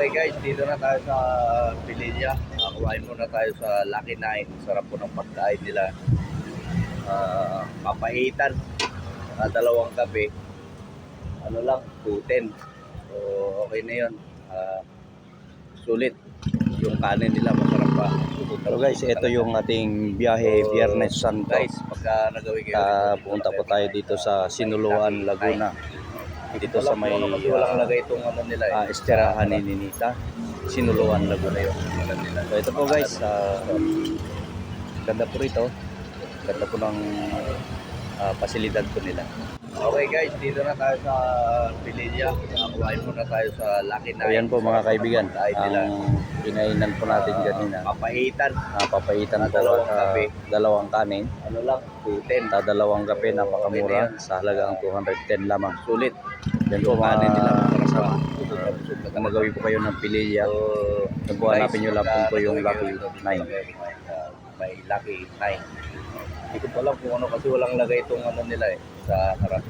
Okay guys, dito na tayo sa Pililla. Kumain muna tayo sa Lucky 9. Sarap po ng pagkain nila. Papahitan. Dalawang kape. Ano lang, 210. So okay na yun. Sulit. Yung kanin nila masarap pa. So guys, ito yung ating biyahe Biyernes Santo. Guys, pagka nagawin kayo, Punta po tayo dito sa Sinuluan, Laguna. Dito sa may walang lagay itong ano nila esterahan ni Ninita. Sinuluan, Laguna yun. So ito po guys, ganda po rito. Ganda po ng pasilidad po nila. Okay guys, dito na tayo sa Pililla. Kumain muna tayo sa Lucky 9. Ayan po mga kaibigan, nila. ang pinainan po natin kanina. Papahitan. Papahitan po Dalawang at kape. dalawang kanin. Ano lang, 210. Dalawang kape, napakamura sa halagang 210 lamang. Sulit. Yan po mga Kanin nila kasama. masarap. Kung magawin po kayo ng Pililla, So, po hanapin nyo lang po yung Lucky 9. May Lucky 9. Hindi ko pa alam kung ano kasi walang lagay itong ano nila sa harap.